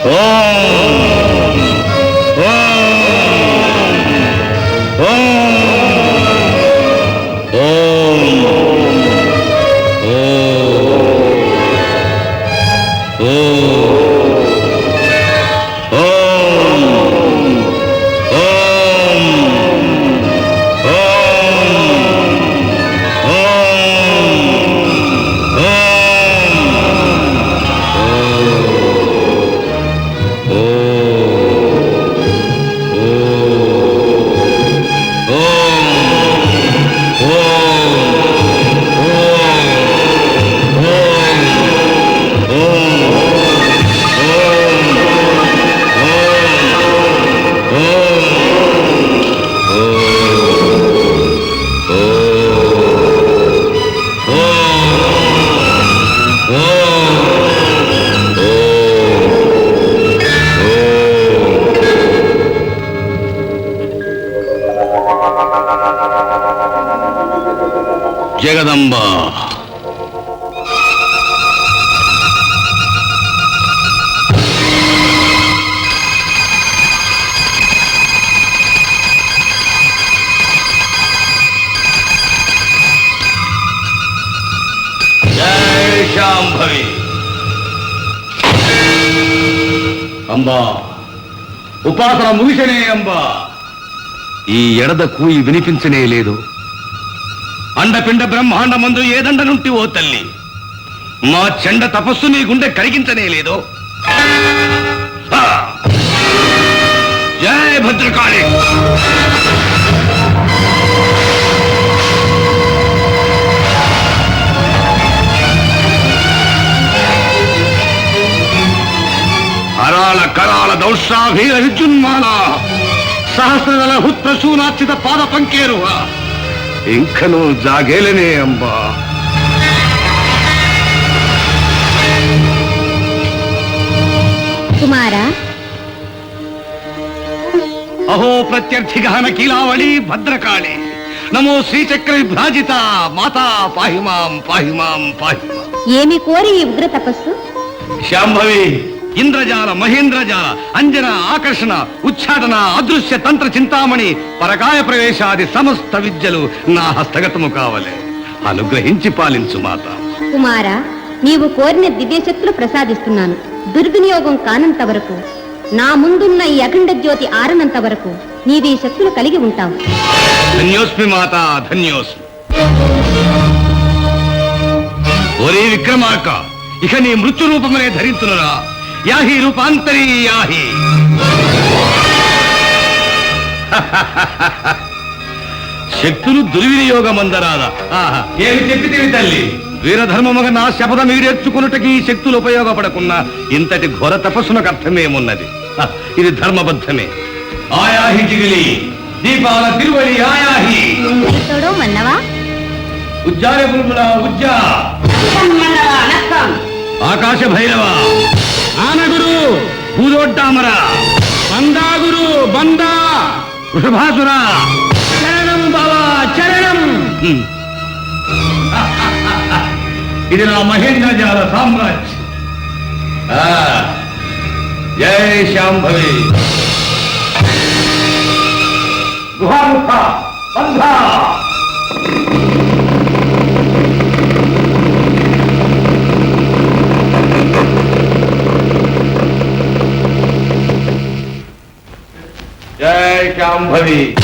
ఓం ఓం ఓం జగదంబ జై శాంభవి. అంబా, ఉపాసన ముగిసనే అంబా. ఈ ఎడద కూయి వినిపించనే లేదు. అండపిండ బ్రహ్మాండమందు ఏదండనుంటి ఓ తల్లి, మా చెండ తపస్సు నీ గుండె కరిగించనే లేదు. జయ భద్రకాళి. హరాల కరాల దౌష్ట్రాభీర విద్యున్మాల సహస్రదల హుత్ప్రసూనార్చిత పాద పంకేరువ ఇంకను జాగేలనే అంబా. కుమారా, అహో ప్రత్యర్థి గహన కీలావళి భద్రకాళి, నమో శ్రీచక్ర విభ్రాజిత మాతా పాహిమాం పాహిమాం పాహిమాం. ఏమి కోరి ఈ ఉగ్ర తపస్సు? శాంభవి, ఇంద్రజాల మహేంద్రజాల అంజన ఆకర్షణ ఉచ్చాటన అదృశ్య తంత్ర చింతామణి పరకాయ ప్రవేశాది సమస్త విద్యలు నా హస్తగతము కావలే. అనుగ్రహించి పాలించు మాత. కుమారా, నీవు కోరిన దివ్యశక్తులు ప్రసాదిస్తున్నాను. దుర్వినియోగం కానంత వరకు, నా ముందున్న ఈ అఖండ జ్యోతి ఆరనంత వరకు నీవీ శక్తులు కలిగి ఉంటావు. ధన్యోస్మి మాత, ధన్యోస్మి. ఒరే విక్రమార్క, ఇక నీ మృత్యు రూపమనే ధరించునురా. యాహి రూపాంతరీ యాహి. శక్తులు దుర్వినియోగమందరాదా? ఏమి చెప్పితివి తల్లి? వీరధర్మముగా నా శపథ మీరేర్చుకున్నట్టుకి ఈ శక్తులు ఉపయోగపడకున్నా ఇంతటి ఘోర తపస్సునకు అర్థమేమున్నది? ఇది ధర్మబద్ధమే. ఆయాహి జిగిలి దీపాల తిరువలి ఆయాహి. మన్నవా ఉజ్జాయ బుల్బుల ఉజ్జా ఆకాశ భైరవ ఆనగురు భూదోడ్డామర బందాగురు బందా వృషభాసుర చరణం బాబా చరణం. ఇది నా మహేంద్రజాల సామ్రాజ్యం. జై శాంభవి. గుహాముఖ బంధా. జై శాంభవి.